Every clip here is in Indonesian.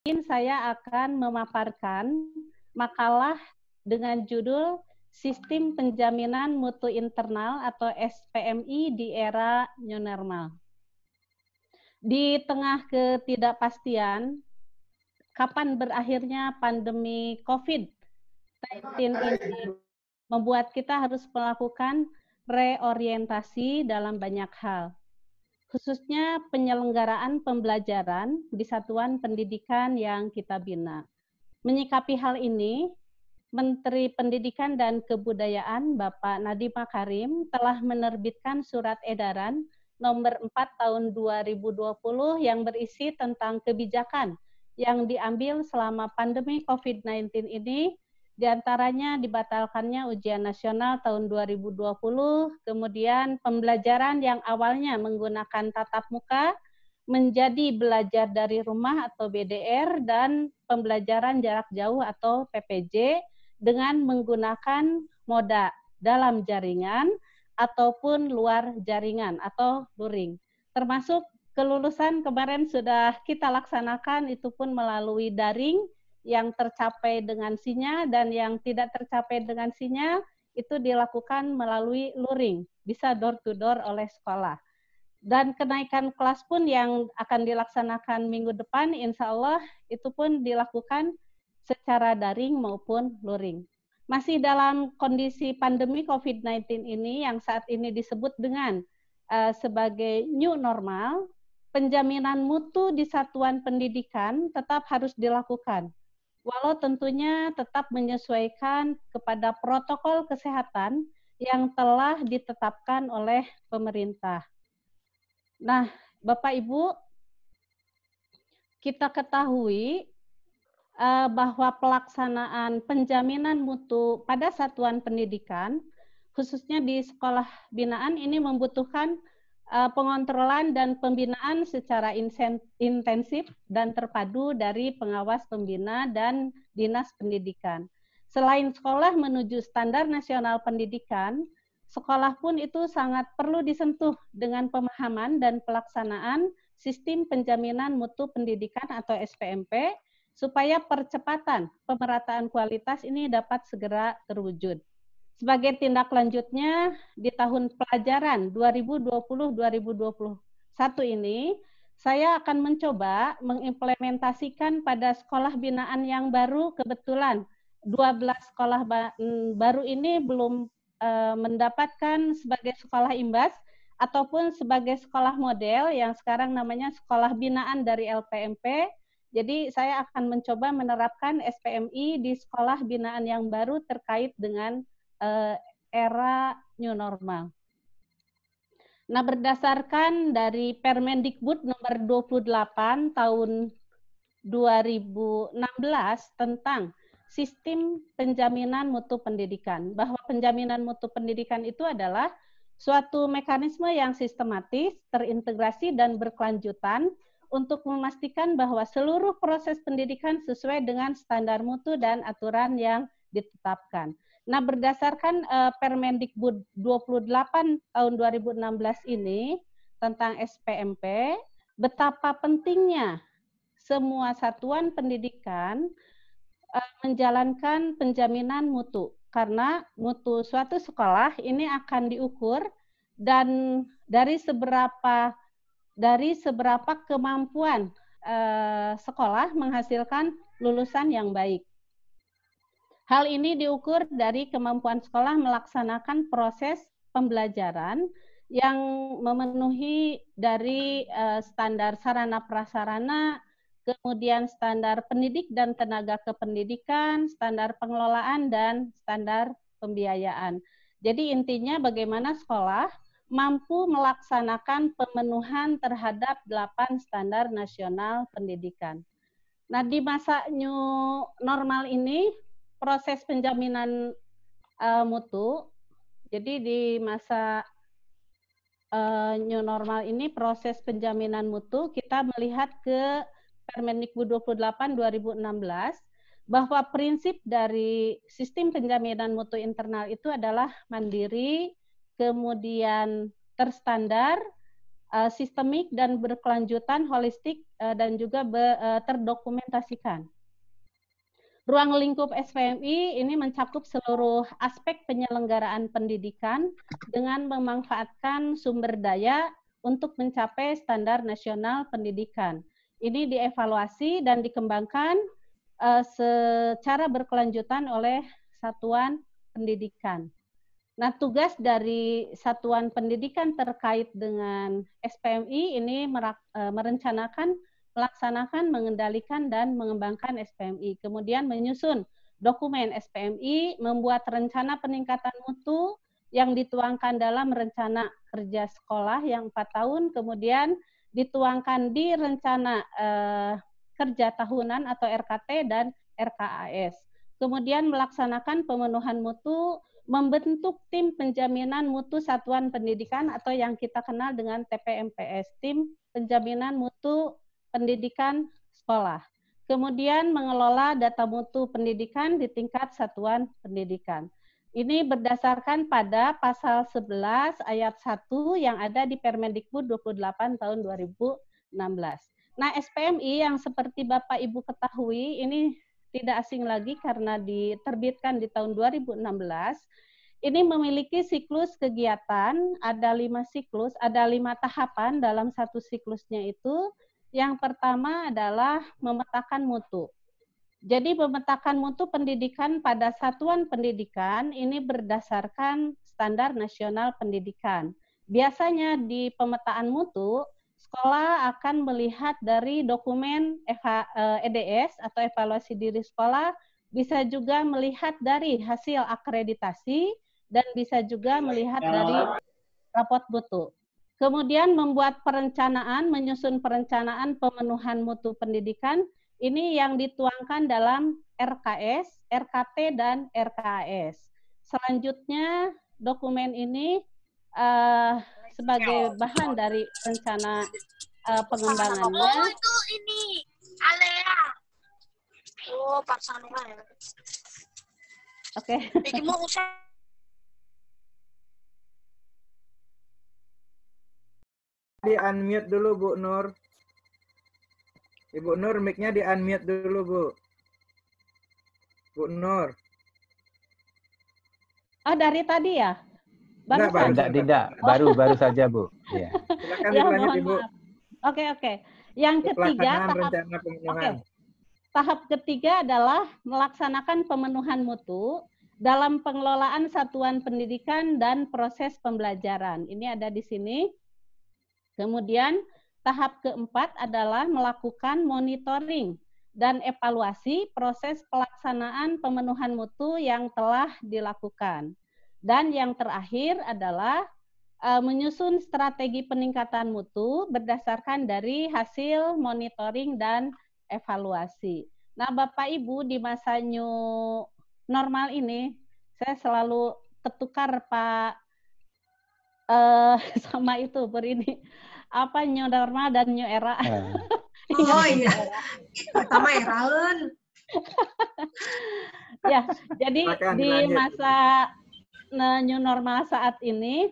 Saya akan memaparkan makalah dengan judul Sistem Penjaminan Mutu Internal atau SPMI di Era New Normal. Di tengah ketidakpastian, kapan berakhirnya pandemi COVID-19 ini membuat kita harus melakukan reorientasi dalam banyak hal, khususnya penyelenggaraan pembelajaran di satuan pendidikan yang kita bina. Menyikapi hal ini, Menteri Pendidikan dan Kebudayaan Bapak Nadiem Makarim telah menerbitkan surat edaran nomor 4 tahun 2020 yang berisi tentang kebijakan yang diambil selama pandemi COVID-19 ini, diantaranya dibatalkannya ujian nasional tahun 2020, kemudian pembelajaran yang awalnya menggunakan tatap muka menjadi belajar dari rumah atau BDR, dan pembelajaran jarak jauh atau PPJ dengan menggunakan moda dalam jaringan ataupun luar jaringan atau luring. Termasuk kelulusan kemarin sudah kita laksanakan, itu pun melalui daring, yang tercapai dengan sinyal dan yang tidak tercapai dengan sinyal itu dilakukan melalui luring, bisa door to door oleh sekolah. Dan kenaikan kelas pun yang akan dilaksanakan minggu depan, insya Allah itu pun dilakukan secara daring maupun luring. Masih dalam kondisi pandemi COVID-19 ini yang saat ini disebut dengan sebagai new normal, penjaminan mutu di satuan pendidikan tetap harus dilakukan, walau tentunya tetap menyesuaikan kepada protokol kesehatan yang telah ditetapkan oleh pemerintah. Nah, Bapak Ibu, kita ketahui bahwa pelaksanaan penjaminan mutu pada satuan pendidikan, khususnya di sekolah binaan, ini membutuhkan pengontrolan dan pembinaan secara intensif dan terpadu dari pengawas pembina dan dinas pendidikan. Selain sekolah menuju standar nasional pendidikan, sekolah pun itu sangat perlu disentuh dengan pemahaman dan pelaksanaan sistem penjaminan mutu pendidikan atau SPMP, supaya percepatan pemerataan kualitas ini dapat segera terwujud. Sebagai tindak lanjutnya, di tahun pelajaran 2020-2021 ini, saya akan mencoba mengimplementasikan pada sekolah binaan yang baru. Kebetulan 12 sekolah baru ini belum mendapatkan sebagai sekolah imbas ataupun sebagai sekolah model yang sekarang namanya sekolah binaan dari LPMP. Jadi saya akan mencoba menerapkan SPMI di sekolah binaan yang baru terkait dengan era new normal. Nah, berdasarkan dari Permendikbud nomor 28 tahun 2016 tentang sistem penjaminan mutu pendidikan, bahwa penjaminan mutu pendidikan itu adalah suatu mekanisme yang sistematis, terintegrasi, dan berkelanjutan untuk memastikan bahwa seluruh proses pendidikan sesuai dengan standar mutu dan aturan yang ditetapkan. Nah, berdasarkan Permendikbud 28 tahun 2016 ini tentang SPMP, betapa pentingnya semua satuan pendidikan menjalankan penjaminan mutu, karena mutu suatu sekolah ini akan diukur dan dari seberapa kemampuan sekolah menghasilkan lulusan yang baik. Hal ini diukur dari kemampuan sekolah melaksanakan proses pembelajaran yang memenuhi dari standar sarana prasarana, kemudian standar pendidik dan tenaga kependidikan, standar pengelolaan, dan standar pembiayaan. Jadi intinya bagaimana sekolah mampu melaksanakan pemenuhan terhadap 8 standar nasional pendidikan. Nah, di masa new normal ini, proses penjaminan mutu, jadi di masa new normal ini, proses penjaminan mutu, kita melihat ke Permendikbud 28 2016, bahwa prinsip dari sistem penjaminan mutu internal itu adalah mandiri, kemudian terstandar, sistemik, dan berkelanjutan, holistik, dan juga terdokumentasikan. Ruang lingkup SPMI ini mencakup seluruh aspek penyelenggaraan pendidikan dengan memanfaatkan sumber daya untuk mencapai standar nasional pendidikan. Ini dievaluasi dan dikembangkan secara berkelanjutan oleh satuan pendidikan. Nah, tugas dari satuan pendidikan terkait dengan SPMI ini merencanakan, melaksanakan, mengendalikan, dan mengembangkan SPMI. Kemudian menyusun dokumen SPMI, membuat rencana peningkatan mutu yang dituangkan dalam rencana kerja sekolah yang 4 tahun, kemudian dituangkan di rencana kerja tahunan atau RKT dan RKAS. Kemudian melaksanakan pemenuhan mutu, membentuk tim penjaminan mutu satuan pendidikan atau yang kita kenal dengan TPMPS, tim penjaminan mutu pendidikan sekolah. Kemudian mengelola data mutu pendidikan di tingkat satuan pendidikan. Ini berdasarkan pada pasal 11 ayat 1 yang ada di Permendikbud 28 tahun 2016. Nah, SPMI yang seperti Bapak Ibu ketahui ini tidak asing lagi karena diterbitkan di tahun 2016. Ini memiliki siklus kegiatan, ada 5 siklus, ada 5 tahapan dalam satu siklusnya itu. Yang pertama adalah memetakan mutu. Jadi memetakan mutu pendidikan pada satuan pendidikan ini berdasarkan standar nasional pendidikan. Biasanya di pemetaan mutu, sekolah akan melihat dari dokumen EDS atau evaluasi diri sekolah, bisa juga melihat dari hasil akreditasi, dan bisa juga melihat dari rapot mutu. Kemudian membuat perencanaan, menyusun perencanaan pemenuhan mutu pendidikan, ini yang dituangkan dalam RKS, RKT, dan RKAS. Selanjutnya dokumen ini sebagai bahan dari rencana pengembangannya. Oh, itu ini Alea. Oh, Parsanua ya. Oke. Di unmute dulu Bu Nur. Ibu Nur, mic-nya di unmute dulu Bu. Bu Nur. Oh, dari tadi ya? Tidak. Baru saja Bu. Ya. Silakan Ya, dilanjut mohon Ibu. maaf. Oke. Yang ketiga, tahap ketiga adalah melaksanakan pemenuhan mutu dalam pengelolaan satuan pendidikan dan proses pembelajaran. Ini ada di sini. Kemudian tahap keempat adalah melakukan monitoring dan evaluasi proses pelaksanaan pemenuhan mutu yang telah dilakukan. Dan yang terakhir adalah menyusun strategi peningkatan mutu berdasarkan dari hasil monitoring dan evaluasi. Nah, Bapak Ibu, di masa new normal ini, saya selalu ketukar Pak sama itu berini apa new normal dan new era. Oh iya, pertama eraun. Ya, jadi di masa new normal saat ini,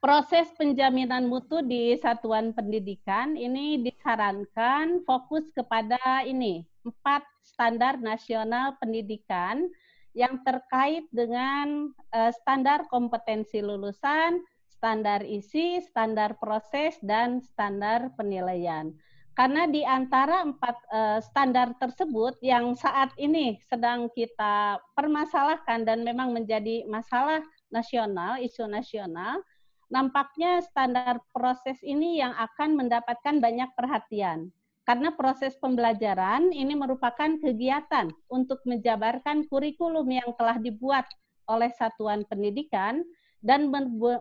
proses penjaminan mutu di satuan pendidikan ini disarankan fokus kepada ini 4 standar nasional pendidikan yang terkait dengan standar kompetensi lulusan, standar isi, standar proses, dan standar penilaian. Karena di antara 4 standar tersebut yang saat ini sedang kita permasalahkan dan memang menjadi masalah nasional, isu nasional, nampaknya standar proses ini yang akan mendapatkan banyak perhatian. Karena proses pembelajaran ini merupakan kegiatan untuk menjabarkan kurikulum yang telah dibuat oleh satuan pendidikan dan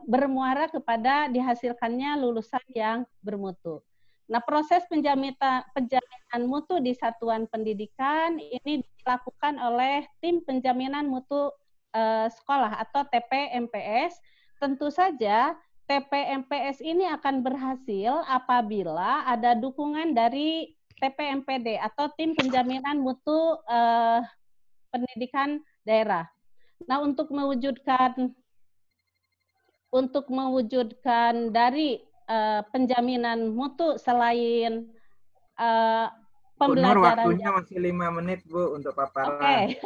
bermuara kepada dihasilkannya lulusan yang bermutu. Nah, proses penjaminan mutu di satuan pendidikan ini dilakukan oleh tim penjaminan mutu sekolah atau TPMPS. Tentu saja TPMPS ini akan berhasil apabila ada dukungan dari TPMPD atau tim penjaminan mutu pendidikan daerah. Nah, untuk mewujudkan dari penjaminan mutu selain Bu Nur, pembelajaran. waktunya masih 5 menit, Bu, untuk paparan. Oke,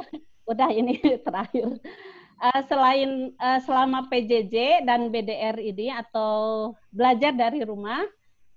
udah ini terakhir. Selama PJJ dan BDR ini atau belajar dari rumah,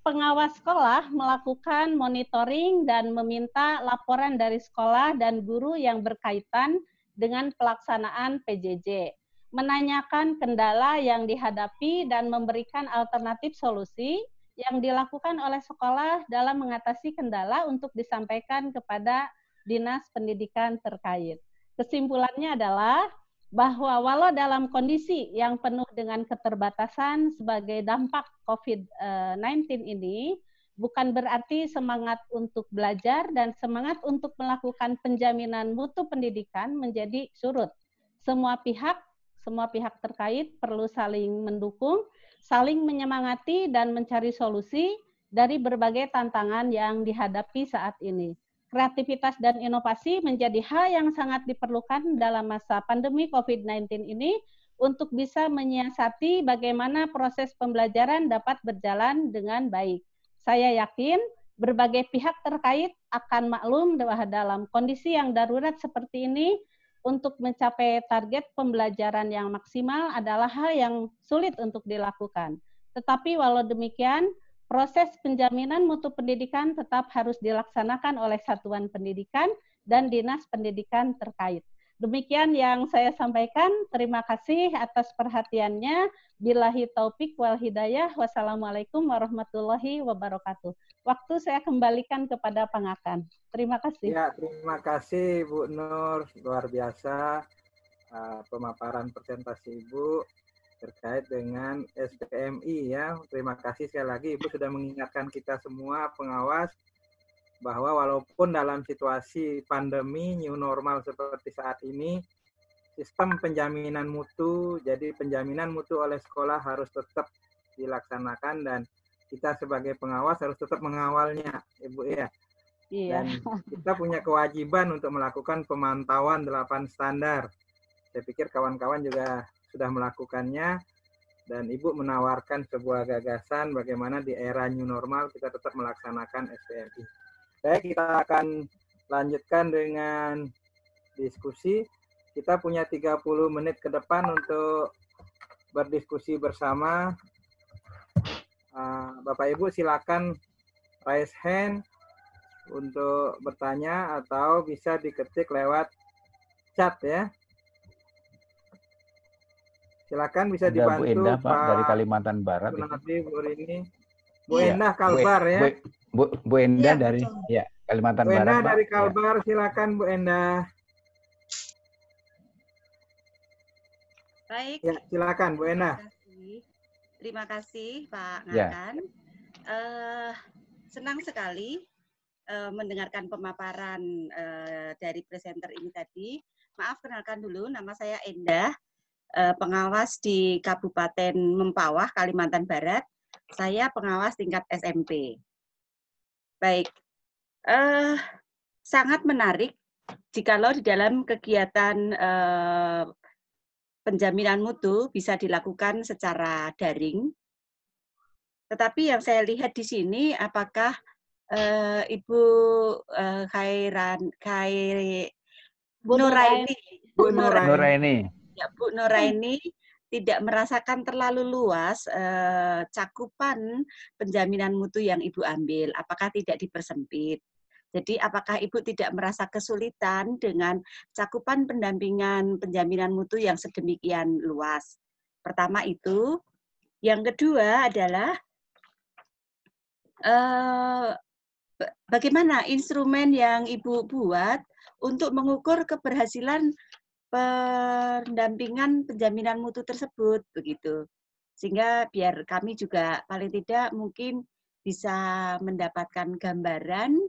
pengawas sekolah melakukan monitoring dan meminta laporan dari sekolah dan guru yang berkaitan dengan pelaksanaan PJJ, menanyakan kendala yang dihadapi dan memberikan alternatif solusi yang dilakukan oleh sekolah dalam mengatasi kendala untuk disampaikan kepada Dinas Pendidikan terkait. Kesimpulannya adalah bahwa walau dalam kondisi yang penuh dengan keterbatasan sebagai dampak COVID-19 ini, bukan berarti semangat untuk belajar dan semangat untuk melakukan penjaminan mutu pendidikan menjadi surut. Semua pihak terkait perlu saling mendukung, saling menyemangati dan mencari solusi dari berbagai tantangan yang dihadapi saat ini. Kreativitas dan inovasi menjadi hal yang sangat diperlukan dalam masa pandemi COVID-19 ini untuk bisa menyiasati bagaimana proses pembelajaran dapat berjalan dengan baik. Saya yakin berbagai pihak terkait akan maklum bahwa dalam kondisi yang darurat seperti ini, untuk mencapai target pembelajaran yang maksimal adalah hal yang sulit untuk dilakukan. Tetapi walau demikian, proses penjaminan mutu pendidikan tetap harus dilaksanakan oleh satuan pendidikan dan dinas pendidikan terkait. Demikian yang saya sampaikan. Terima kasih atas perhatiannya. Billahi taufik wal hidayah. Wassalamualaikum warahmatullahi wabarakatuh. Waktu saya kembalikan kepada Pengakan. Terima kasih. Ya, terima kasih Bu Nur. Luar biasa pemaparan presentasi Ibu terkait dengan SPMI ya. Terima kasih sekali lagi Ibu sudah mengingatkan kita semua pengawas bahwa walaupun dalam situasi pandemi new normal seperti saat ini, sistem penjaminan mutu, jadi penjaminan mutu oleh sekolah harus tetap dilaksanakan dan kita sebagai pengawas harus tetap mengawalnya, Ibu ya. Iya. Dan kita punya kewajiban untuk melakukan pemantauan 8 standar. Saya pikir kawan-kawan juga sudah melakukannya dan Ibu menawarkan sebuah gagasan bagaimana di era new normal kita tetap melaksanakan SPMI. Baik, kita akan lanjutkan dengan diskusi. Kita punya 30 menit ke depan untuk berdiskusi bersama. Bapak Ibu silakan raise hand untuk bertanya atau bisa diketik lewat chat ya. Silakan bisa Ada dibantu Bu Endah, Pak, Pak dari Kalimantan Barat. Bu Rini. Bu Iya, Endah Kalbar ya. Bu Endah dari ya, Kalimantan Bu Barat, Endah Pak. dari Ya. Kalbar, silakan Bu Endah. Baik. Ya, silakan Bu Endah. Terima kasih Pak Ya. Ngakan. Senang sekali mendengarkan pemaparan dari presenter ini tadi. Maaf, kenalkan dulu, nama saya Endah, pengawas di Kabupaten Mempawah, Kalimantan Barat. Saya pengawas tingkat SMP. Baik, sangat menarik jikalau di dalam kegiatan penjaminan mutu bisa dilakukan secara daring. Tetapi yang saya lihat di sini, apakah Ibu Nuraini, Bu Nuraini. Ya, Bu Nuraini tidak merasakan terlalu luas cakupan penjaminan mutu yang Ibu ambil. Apakah tidak dipersempit? Jadi apakah Ibu tidak merasa kesulitan dengan cakupan pendampingan penjaminan mutu yang sedemikian luas? Pertama itu. Yang kedua adalah bagaimana instrumen yang Ibu buat untuk mengukur keberhasilan pendampingan penjaminan mutu tersebut, begitu. Sehingga biar kami juga paling tidak mungkin bisa mendapatkan gambaran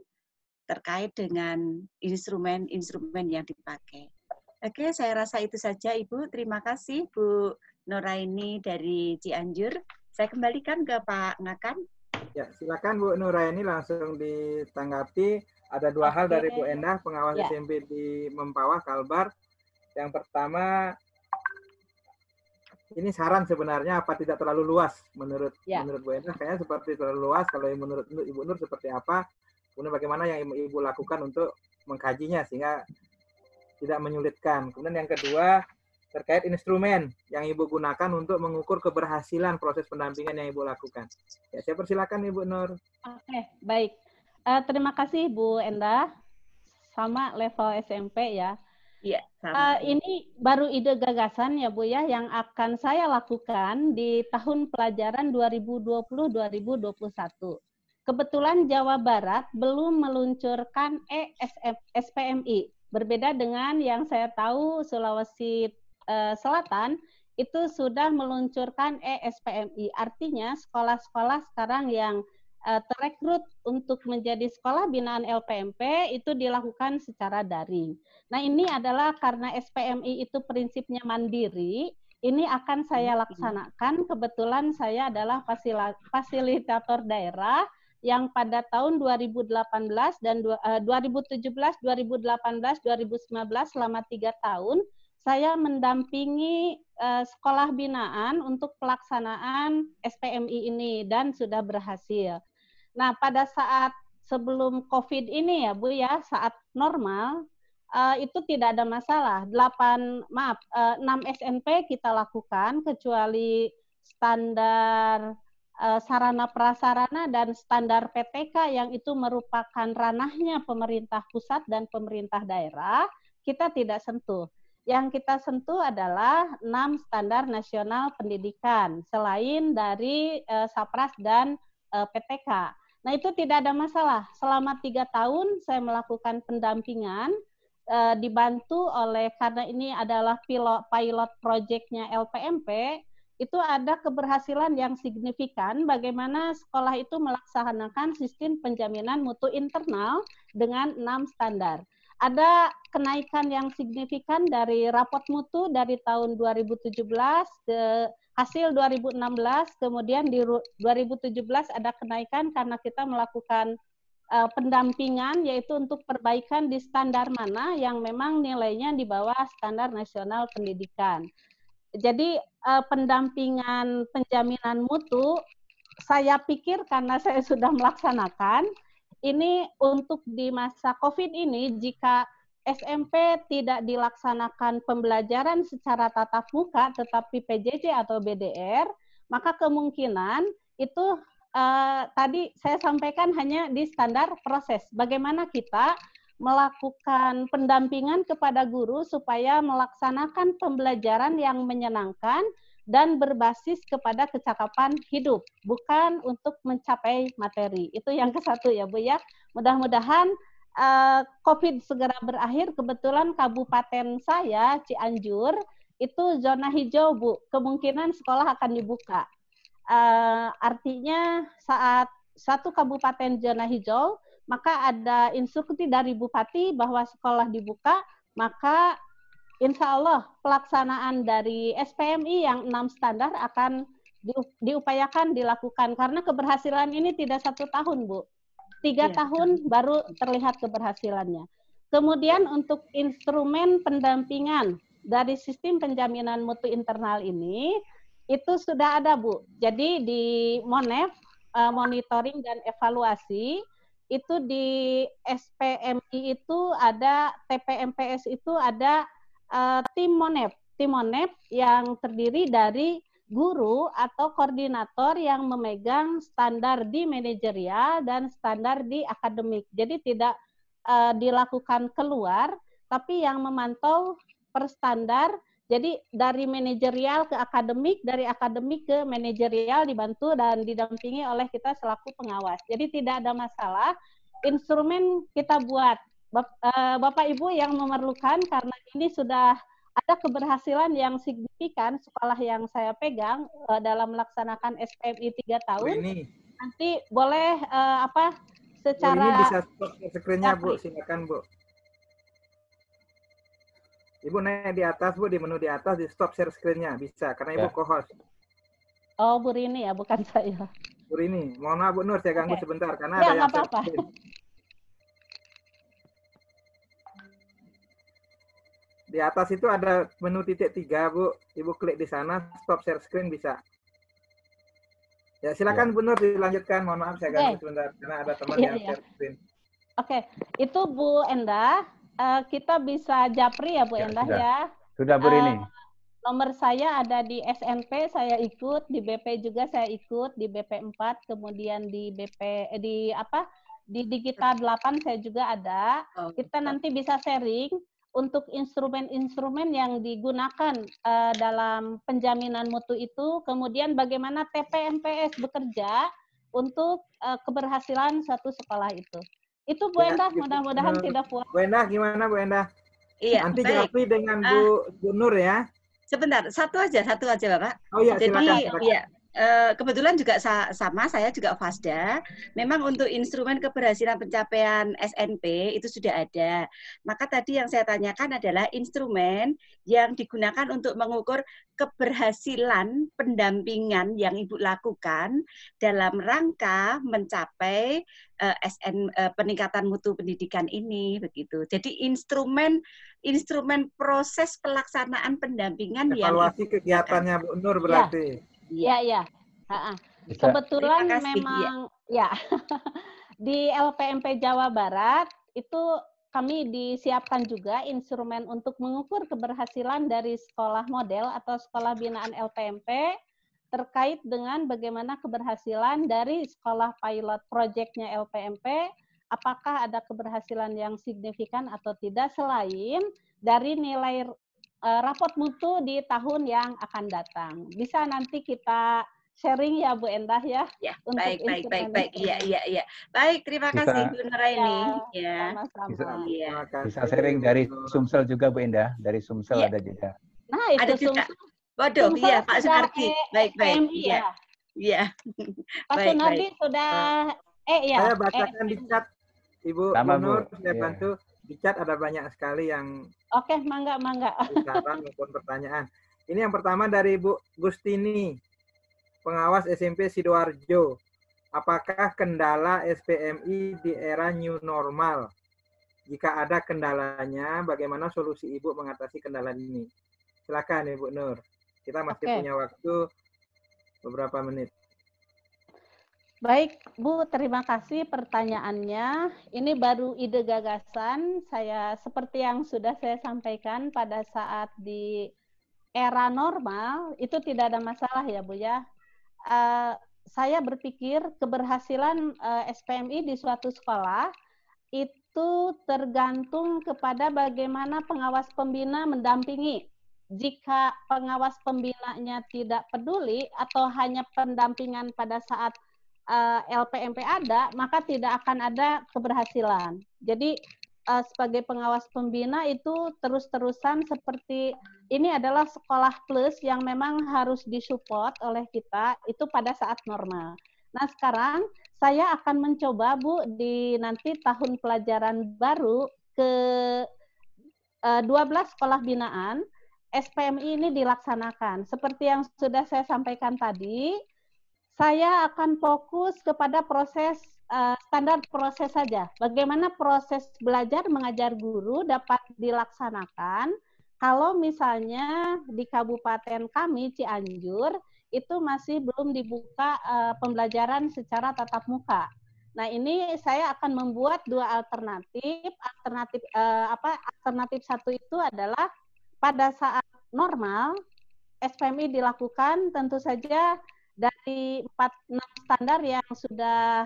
terkait dengan instrumen-instrumen yang dipakai. Oke, saya rasa itu saja Ibu. Terima kasih Bu Nuraini dari Cianjur. Saya kembalikan ke Pak Ngakan. Ya, silakan Bu Nuraini langsung ditanggapi. Ada dua hal dari Bu Endah, pengawas SMP di Mempawah, Kalbar. Yang pertama, ini saran sebenarnya apa tidak terlalu luas menurut Bu Endah? Kayaknya seperti terlalu luas. Kalau menurut Ibu Nur seperti apa? Kemudian bagaimana yang Ibu lakukan untuk mengkajinya sehingga tidak menyulitkan. Kemudian yang kedua, terkait instrumen yang Ibu gunakan untuk mengukur keberhasilan proses pendampingan yang Ibu lakukan. Ya, saya persilakan Ibu Nur. Oke, baik. Terima kasih Bu Enda. Sama level SMP ya. Iya, sama. Ini baru ide gagasan ya Bu ya yang akan saya lakukan di tahun pelajaran 2020-2021. Kebetulan Jawa Barat belum meluncurkan SPMI. Berbeda dengan yang saya tahu Sulawesi Selatan itu sudah meluncurkan SPMI. Artinya sekolah-sekolah sekarang yang terekrut untuk menjadi sekolah binaan LPMP itu dilakukan secara daring. Nah, ini adalah karena SPMI itu prinsipnya mandiri, ini akan saya laksanakan. Kebetulan saya adalah fasilitator daerah yang pada tahun 2018 dan 2017, 2018, 2019 selama 3 tahun saya mendampingi sekolah binaan untuk pelaksanaan SPMI ini dan sudah berhasil. Nah, pada saat sebelum COVID ini ya Bu ya, saat normal itu tidak ada masalah. 6 SNP kita lakukan kecuali standar sarana prasarana dan standar PTK yang itu merupakan ranahnya pemerintah pusat dan pemerintah daerah, kita tidak sentuh. Yang kita sentuh adalah 6 standar nasional pendidikan selain dari Sapras dan PTK. Nah, itu tidak ada masalah. Selama 3 tahun saya melakukan pendampingan dibantu oleh, karena ini adalah pilot project-nya LPMP, itu ada keberhasilan yang signifikan bagaimana sekolah itu melaksanakan sistem penjaminan mutu internal dengan 6 standar. Ada kenaikan yang signifikan dari rapot mutu dari tahun 2017 ke hasil 2016, kemudian di 2017 ada kenaikan karena kita melakukan pendampingan yaitu untuk perbaikan di standar mana yang memang nilainya di bawah standar nasional pendidikan. Jadi pendampingan penjaminan mutu, saya pikir karena saya sudah melaksanakan, ini untuk di masa COVID ini, jika SMP tidak dilaksanakan pembelajaran secara tatap muka, tetapi PJJ atau BDR, maka kemungkinan itu tadi saya sampaikan hanya di standar proses. Bagaimana kita melakukan pendampingan kepada guru supaya melaksanakan pembelajaran yang menyenangkan dan berbasis kepada kecakapan hidup, bukan untuk mencapai materi. Itu yang ke-1 ya Bu ya. Mudah-mudahan COVID segera berakhir. Kebetulan kabupaten saya, Cianjur, itu zona hijau Bu. Kemungkinan sekolah akan dibuka. Artinya saat satu kabupaten zona hijau, maka ada instruksi dari Bupati bahwa sekolah dibuka, maka insya Allah pelaksanaan dari SPMI yang 6 standar akan diupayakan dilakukan. Karena keberhasilan ini tidak 1 tahun, Bu. 3 tahun baru terlihat keberhasilannya. Kemudian untuk instrumen pendampingan dari sistem penjaminan mutu internal ini, itu sudah ada, Bu. Jadi di MONEF, monitoring dan evaluasi, itu di SPMI itu ada, TPMPS itu ada tim MONEF. Tim MONEF yang terdiri dari guru atau koordinator yang memegang standar di manajerial dan standar di akademik. Jadi tidak dilakukan keluar, tapi yang memantau per standar. Jadi dari manajerial ke akademik, dari akademik ke manajerial dibantu dan didampingi oleh kita selaku pengawas. Jadi tidak ada masalah, instrumen kita buat. Bapak Ibu yang memerlukan, karena ini sudah ada keberhasilan yang signifikan sekolah yang saya pegang dalam melaksanakan SPMI 3 tahun. Nanti boleh secara... Bu, ini bisa stop screen-nya Bu, silakan Bu. Ibu naik di atas, Bu, di menu di atas, di stop share screen-nya. Bisa, karena Ibu co-host. Oh, Bu Rini ya, bukan saya. Bu Rini, mohon maaf Bu Nur, saya ganggu sebentar, karena ya, ada yang apa-apa. Di atas itu ada menu titik 3, Bu. Ibu klik di sana, stop share screen bisa. Ya, silakan Bu Nur dilanjutkan. Mohon maaf, saya ganggu sebentar, karena ada teman yang share screen. Oke, itu Bu Endah. Kita bisa japri ya Bu Ya, Endah sudah. ya. Sudah Bu Rini. Nomor saya ada di SNP, saya ikut, di BP juga saya ikut, di BP 4, kemudian di BP di Digital 8 saya juga ada. Kita nanti bisa sharing untuk instrumen-instrumen yang digunakan dalam penjaminan mutu itu, kemudian bagaimana TPMPS bekerja untuk keberhasilan suatu sekolah itu. Itu Bu Endah, mudah-mudahan tidak puas. Bu Endah gimana Bu Endah? Iya, Nanti baik. japri dengan Bu Nur ya. Sebentar, satu aja Bapak. Oh iya, Jadi silakan. ya, kebetulan juga sama, saya juga FASDA. Memang untuk instrumen keberhasilan pencapaian SNP itu sudah ada. Maka tadi yang saya tanyakan adalah instrumen yang digunakan untuk mengukur keberhasilan pendampingan yang Ibu lakukan dalam rangka mencapai peningkatan mutu pendidikan ini, begitu. Jadi instrumen proses pelaksanaan pendampingan evaluasi kegiatannya Bu Nur berarti. Iya. Kebetulan memang ya di LPMP Jawa Barat itu kami disiapkan juga instrumen untuk mengukur keberhasilan dari sekolah model atau sekolah binaan LPMP terkait dengan bagaimana keberhasilan dari sekolah pilot project-nya LPMP, apakah ada keberhasilan yang signifikan atau tidak selain dari nilai rapot mutu di tahun yang akan datang. Bisa nanti kita sharing ya Bu Endah ya. Ya, baik. Iya. Baik, terima kasih Bu Nuraini. Ya. Sama-sama. Bisa sharing dari Sumsel juga Bu Endah, dari Sumsel ada juga. Nah, itu ada juga. Sumsel. Waduh, iya Pak Sunardi. Baik. Iya. Iya. Pak Sunardi sudah Saya bacakan di chat Ibu Nur, saya bantu. Di chat ada banyak sekali yang Oke, mangga. Saran maupun pertanyaan. Ini yang pertama dari Bu Gustini, pengawas SMP Sidoarjo. Apakah kendala SPMI di era new normal? Jika ada kendalanya, bagaimana solusi Ibu mengatasi kendala ini? Silakan Ibu Nur. Kita masih punya waktu beberapa menit. Baik, Bu, terima kasih pertanyaannya. Ini baru ide gagasan. Saya seperti yang sudah saya sampaikan pada saat di era normal, itu tidak ada masalah ya, Bu ya. Saya berpikir keberhasilan SPMI di suatu sekolah itu tergantung kepada bagaimana pengawas pembina mendampingi. Jika pengawas pembinanya tidak peduli atau hanya pendampingan pada saat LPMP ada, maka tidak akan ada keberhasilan. Jadi sebagai pengawas pembina itu terus-terusan seperti ini adalah sekolah plus yang memang harus disupport oleh kita itu pada saat normal. Nah sekarang saya akan mencoba Bu di nanti tahun pelajaran baru ke 12 sekolah binaan SPMI ini dilaksanakan. Seperti yang sudah saya sampaikan tadi, saya akan fokus kepada proses standar proses saja. Bagaimana proses belajar mengajar guru dapat dilaksanakan kalau misalnya di kabupaten kami Cianjur itu masih belum dibuka pembelajaran secara tatap muka. Nah, ini saya akan membuat dua alternatif. Alternatif satu itu adalah pada saat normal SPMI dilakukan tentu saja dari 4-6 standar yang sudah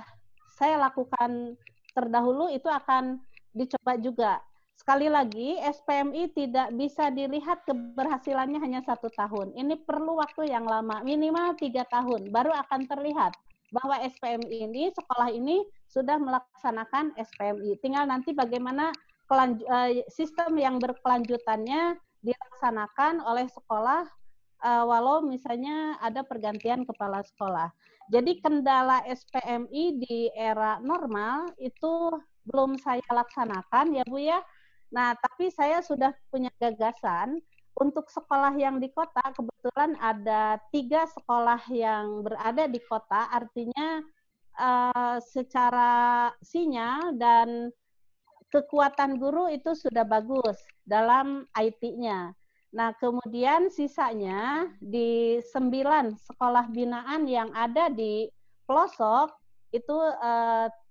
saya lakukan terdahulu itu akan dicoba juga. Sekali lagi, SPMI tidak bisa dilihat keberhasilannya hanya 1 tahun. Ini perlu waktu yang lama, minimal 3 tahun, baru akan terlihat bahwa SPMI ini, sekolah ini sudah melaksanakan SPMI. Tinggal nanti bagaimana sistem yang berkelanjutannya dilaksanakan oleh sekolah walau misalnya ada pergantian kepala sekolah. Jadi kendala SPMI di era normal itu belum saya laksanakan ya Bu ya. Nah, tapi saya sudah punya gagasan untuk sekolah yang di kota, kebetulan ada 3 sekolah yang berada di kota, artinya secara sinyal dan kekuatan guru itu sudah bagus dalam IT-nya. Nah, kemudian sisanya di 9 sekolah binaan yang ada di pelosok itu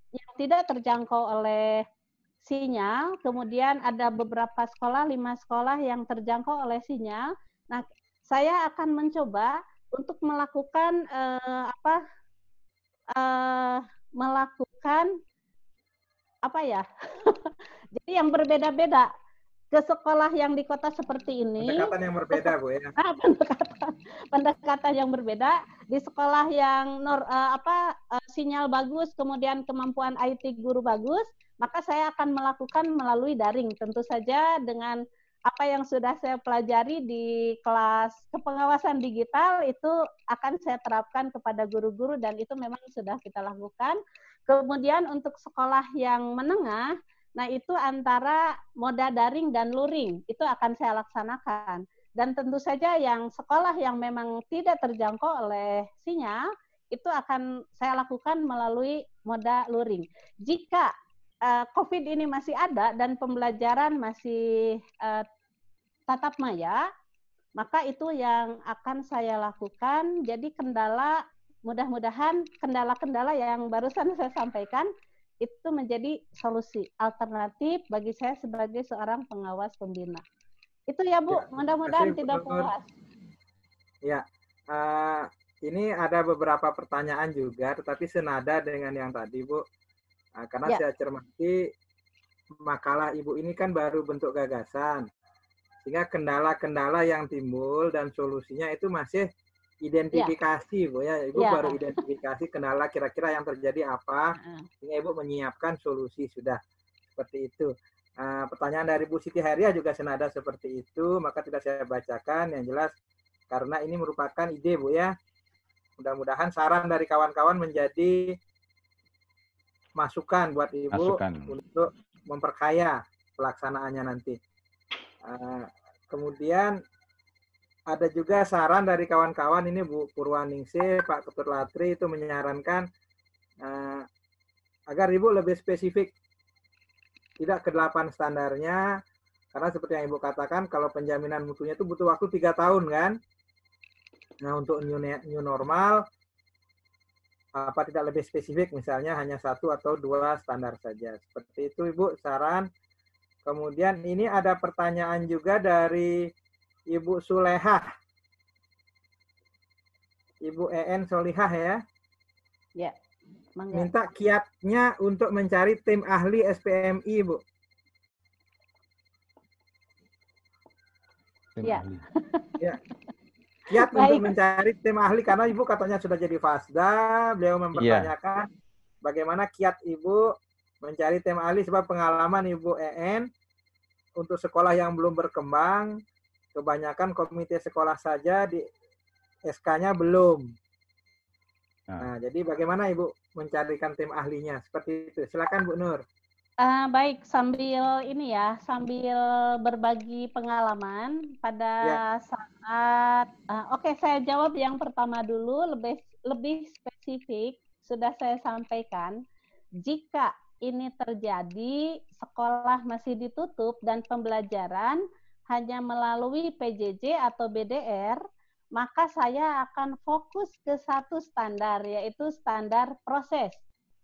yang tidak terjangkau oleh sinyal, kemudian ada beberapa sekolah, 5 sekolah yang terjangkau oleh sinyal. Nah, saya akan mencoba untuk melakukan melakukan apa ya? Jadi yang berbeda-beda ke sekolah yang di kota seperti ini. Pendekatan yang berbeda, Bu ya. Pendekatan yang berbeda di sekolah yang sinyal bagus, kemudian kemampuan IT guru bagus, maka saya akan melakukan melalui daring. Tentu saja dengan apa yang sudah saya pelajari di kelas kepengawasan digital itu akan saya terapkan kepada guru-guru dan itu memang sudah kita lakukan. Kemudian untuk sekolah yang menengah, nah itu antara moda daring dan luring, itu akan saya laksanakan. Dan tentu saja yang sekolah yang memang tidak terjangkau oleh sinyal, itu akan saya lakukan melalui moda luring. Jika COVID ini masih ada dan pembelajaran masih tatap maya, maka itu yang akan saya lakukan. Jadi mudah-mudahan kendala-kendala yang barusan saya sampaikan itu menjadi solusi alternatif bagi saya sebagai seorang pengawas pembina. Itu ya Bu, mudah-mudahan tidak puas. Ya, ini ada beberapa pertanyaan juga, tetapi senada dengan yang tadi Bu. Karena saya cermati makalah Ibu ini kan baru bentuk gagasan, sehingga kendala-kendala yang timbul dan solusinya itu masih identifikasi Bu ya. Ibu baru identifikasi kendala kira-kira yang terjadi apa, sehingga Ibu menyiapkan solusi sudah seperti itu. Pertanyaan dari Bu Siti Haria juga senada seperti itu, maka tidak saya bacakan, yang jelas karena ini merupakan ide Bu ya. Mudah-mudahan saran dari kawan-kawan menjadi masukan buat Ibu untuk memperkaya pelaksanaannya nanti. Kemudian ada juga saran dari kawan-kawan ini Bu Purwaningsih, Pak Ketut Latri itu menyarankan agar Ibu lebih spesifik, tidak ke 8 standarnya, karena seperti yang Ibu katakan, kalau penjaminan mutunya itu butuh waktu 3 tahun kan. Nah untuk new normal, apa tidak lebih spesifik, misalnya hanya 1 atau 2 standar saja. Seperti itu Ibu saran. Kemudian ini ada pertanyaan juga dari Ibu Sulehah. Ibu EN Solihah ya. Ya. Minta kiatnya untuk mencari tim ahli SPMI, Bu. Ya. Kiat untuk mencari tim ahli, karena Ibu katanya sudah jadi Fasda, beliau mempertanyakan bagaimana kiat Ibu mencari tim ahli, sebab pengalaman Ibu EN untuk sekolah yang belum berkembang, kebanyakan komite sekolah saja di SK-nya belum. Nah, jadi bagaimana Ibu mencarikan tim ahlinya? Seperti itu. Silakan Bu Nur. Baik, sambil berbagi pengalaman pada saat oke, saya jawab yang pertama dulu, lebih spesifik sudah saya sampaikan. Jika ini terjadi, sekolah masih ditutup dan pembelajaran hanya melalui PJJ atau BDR, maka saya akan fokus ke satu standar, yaitu standar proses.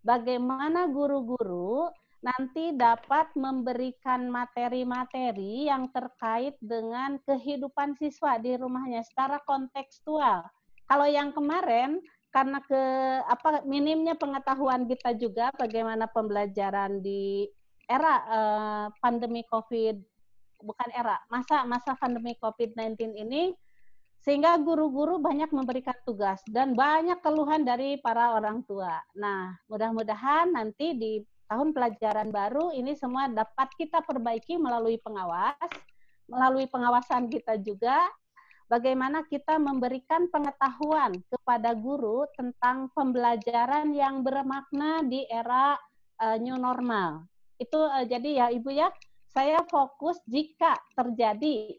Bagaimana guru-guru nanti dapat memberikan materi-materi yang terkait dengan kehidupan siswa di rumahnya secara kontekstual. Kalau yang kemarin, karena minimnya pengetahuan kita juga bagaimana pembelajaran di era pandemi COVID, bukan era, masa pandemi COVID-19 ini, sehingga guru-guru banyak memberikan tugas dan banyak keluhan dari para orang tua. Nah, mudah-mudahan nanti di tahun pelajaran baru ini semua dapat kita perbaiki melalui pengawasan kita juga, bagaimana kita memberikan pengetahuan kepada guru tentang pembelajaran yang bermakna di era new normal. Itu jadi ya Ibu ya, saya fokus jika terjadi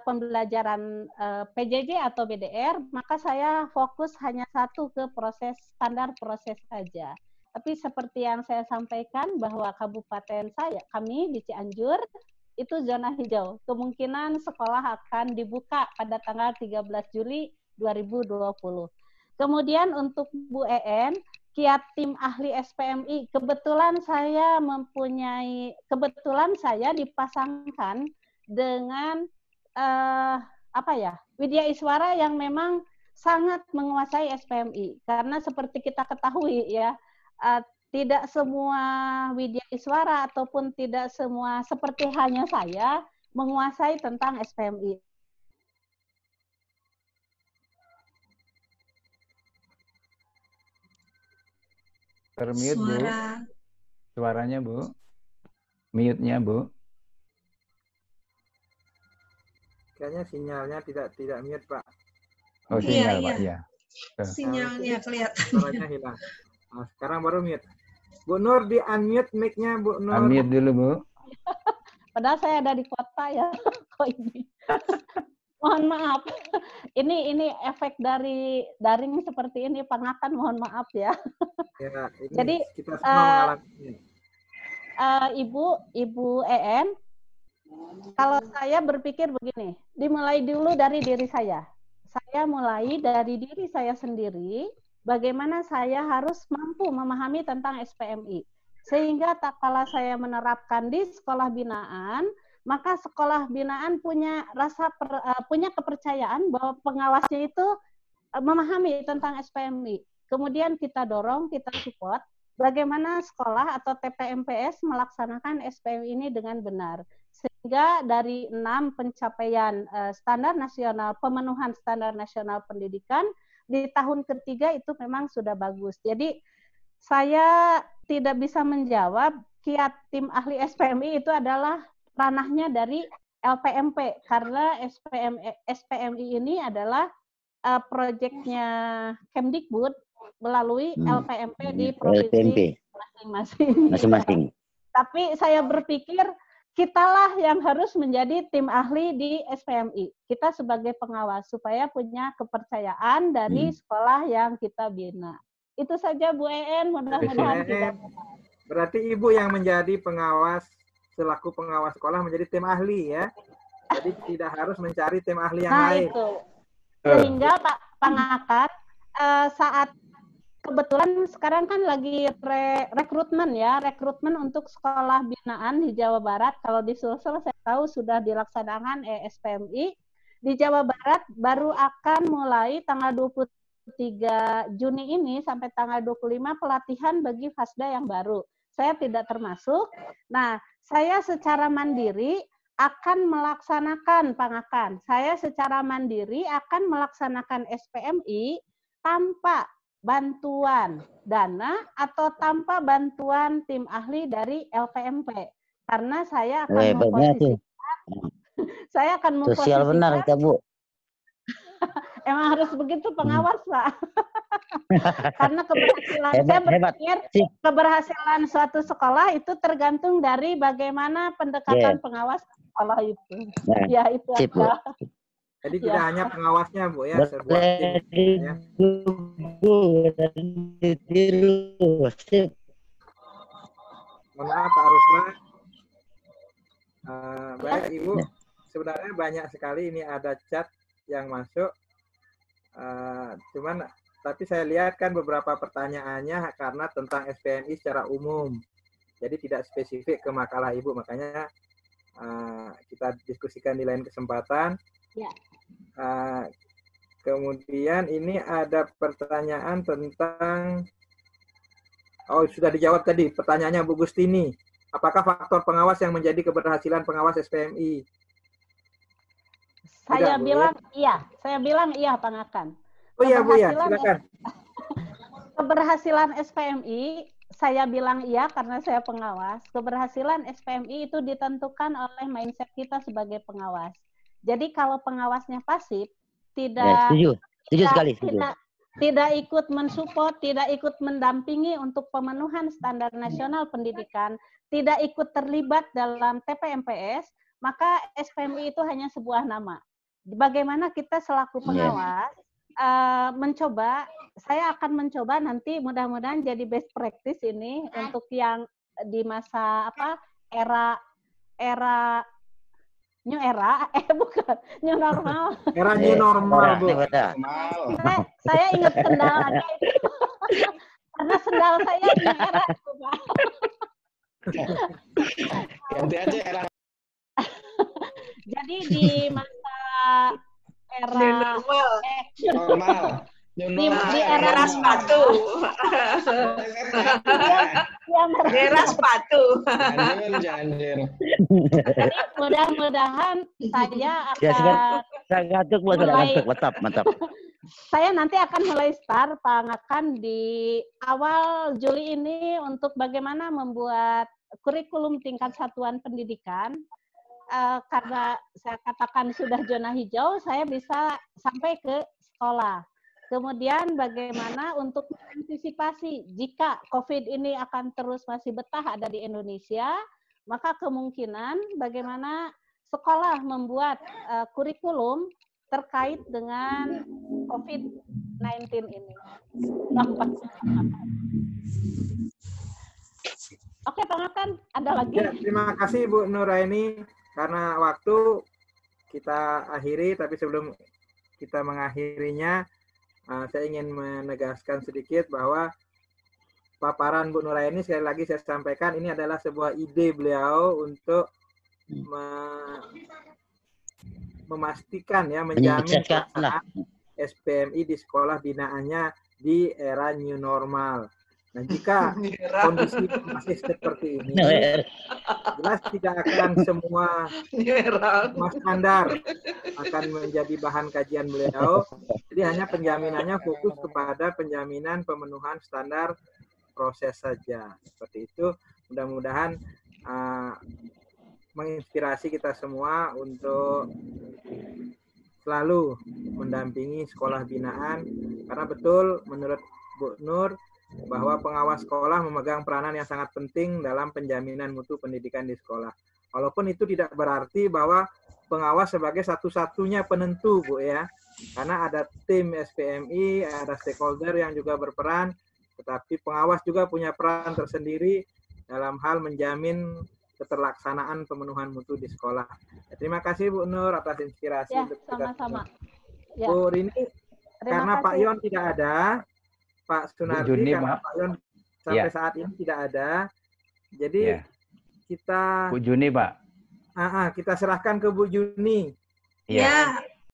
pembelajaran PJJ atau BDR, maka saya fokus hanya satu ke standar proses saja. Tapi seperti yang saya sampaikan bahwa kabupaten kami di Cianjur itu zona hijau. Kemungkinan sekolah akan dibuka pada tanggal 13 Juli 2020. Kemudian untuk Bu EN, kiat tim ahli SPMI. Kebetulan saya dipasangkan dengan Widya Iswara yang memang sangat menguasai SPMI. Karena seperti kita ketahui ya, tidak semua Widya Iswara ataupun tidak semua seperti hanya saya menguasai tentang SPMI. Termute, Bu. Suaranya, Bu. Mute-nya, Bu. Kayaknya sinyalnya tidak mute, Pak. Oh, sinyal, Pak, ya. Sinyalnya kelihatan. Suaranya hilang. Nah, sekarang baru mute. Bu Nur, di-unmute mic-nya, Bu Nur. Unmute dulu, Bu. Padahal saya ada di kota ya. Kok ini? Mohon maaf. Ini efek dari daring seperti ini, Pangakan, mohon maaf ya. Ya, ini Jadi kita semua mengalami. Ibu EN, kalau saya berpikir begini, dimulai dulu dari diri saya. Saya mulai dari diri saya sendiri, bagaimana saya harus mampu memahami tentang SPMI. Sehingga tak kala saya menerapkan di sekolah binaan, maka sekolah binaan punya kepercayaan bahwa pengawasnya itu memahami tentang SPMI. Kemudian kita dorong, kita support bagaimana sekolah atau TPMPS melaksanakan SPMI ini dengan benar. Sehingga dari 6 pencapaian standar nasional, pemenuhan standar nasional pendidikan, di tahun ketiga itu memang sudah bagus. Jadi saya tidak bisa menjawab kiat tim ahli SPMI itu adalah ranahnya dari LPMP, karena SPMI ini adalah proyeknya Kemdikbud melalui LPMP di provinsi masing-masing. Tapi saya berpikir kitalah yang harus menjadi tim ahli di SPMI. Kita sebagai pengawas supaya punya kepercayaan dari sekolah yang kita bina. Itu saja Bu EN, mudah-mudahan tidak. Berarti Ibu yang menjadi pengawas, selaku pengawas sekolah menjadi tim ahli ya. Jadi tidak harus mencari tim ahli yang lain. Itu. Sehingga Pak Pangakan saat kebetulan sekarang kan lagi rekrutmen untuk sekolah binaan di Jawa Barat. Kalau di Sulsel saya tahu sudah dilaksanakan SPMI. Di Jawa Barat baru akan mulai tanggal 23 Juni ini sampai tanggal 25 pelatihan bagi Fasda yang baru. Saya tidak termasuk. Nah, saya secara mandiri akan melaksanakan Pangakan. Saya secara mandiri akan melaksanakan SPMI tanpa bantuan dana atau tanpa bantuan tim ahli dari LPMP. Karena saya akan memposisikan sosial benar kita, Bu. Emang harus begitu pengawas, Pak. Karena keberhasilan keberhasilan suatu sekolah itu tergantung dari bagaimana pendekatan pengawas sekolah itu. Nah, ya itu aja. Jadi tidak hanya pengawasnya, Bu ya, sebuah tim ya. Mohon maaf Pak Ruslan. Baik Ibu, sebenarnya banyak sekali ini ada chat yang masuk. Tapi saya lihat kan beberapa pertanyaannya karena tentang SPMI secara umum. Jadi tidak spesifik ke makalah Ibu, makanya kita diskusikan di lain kesempatan. Ya. Kemudian ini ada pertanyaan tentang, sudah dijawab tadi pertanyaannya Bu Gustini. Apakah faktor pengawas yang menjadi keberhasilan pengawas SPMI? Saya bilang iya Pangakan. Oh iya Bu ya, silakan. Keberhasilan SPMI, saya bilang iya karena saya pengawas. Keberhasilan SPMI itu ditentukan oleh mindset kita sebagai pengawas. Jadi kalau pengawasnya pasif, tidak ikut mensupport, tidak ikut mendampingi untuk pemenuhan standar nasional pendidikan, tidak ikut terlibat dalam TPMPS, maka SPMI itu hanya sebuah nama. Bagaimana kita selaku pengawas saya akan mencoba nanti mudah-mudahan jadi best practice ini untuk yang di masa new normal. Era new normal, Bu. Saya ingat kendalanya itu. Karena sendal saya New Era, Pak. Ganti aja era. Jadi di masa era New normal. Normal. di era Era sepatu. Era sepatu. Janjir. Jadi mudah-mudahan saya Ya, akan ngantuk, Bu. Sudah ngantuk. Mantap. saya nanti akan mulai start pengakan di awal Juli ini untuk bagaimana membuat kurikulum tingkat satuan pendidikan. Karena saya katakan sudah zona hijau, saya bisa sampai ke sekolah. Kemudian bagaimana untuk mengantisipasi jika COVID ini akan terus masih betah ada di Indonesia, maka kemungkinan bagaimana sekolah membuat kurikulum terkait dengan COVID-19 ini. Oke, Pak Makan, ada lagi? Ya, terima kasih Bu Nuraini. Karena waktu kita akhiri, tapi sebelum kita mengakhirinya, saya ingin menegaskan sedikit bahwa paparan Bu Nuraini sekali lagi saya sampaikan ini adalah sebuah ide beliau untuk memastikan ya, menjamin pelaksanaan SPMI di sekolah binaannya di era new normal. Nah, jika kondisi masih seperti ini, jelas tidak akan semua standar akan menjadi bahan kajian beliau. Jadi hanya penjaminannya fokus kepada penjaminan pemenuhan standar proses saja. Seperti itu, mudah-mudahan menginspirasi kita semua untuk selalu mendampingi sekolah binaan, karena betul menurut Bu Nur bahwa pengawas sekolah memegang peranan yang sangat penting dalam penjaminan mutu pendidikan di sekolah. Walaupun itu tidak berarti bahwa pengawas sebagai satu-satunya penentu, Bu ya. Karena ada tim SPMI, ada stakeholder yang juga berperan, tetapi pengawas juga punya peran tersendiri dalam hal menjamin keterlaksanaan pemenuhan mutu di sekolah. Ya, terima kasih Bu Nur atas inspirasi Ya, untuk kita. sama-sama. Ya. Bu Rini, karena Pak Yon tidak ada, Pak Sunardi karena Pak Yon sampai saat ini tidak ada, jadi kita Bu Juni, Pak. kita serahkan ke Bu Juni. Ya.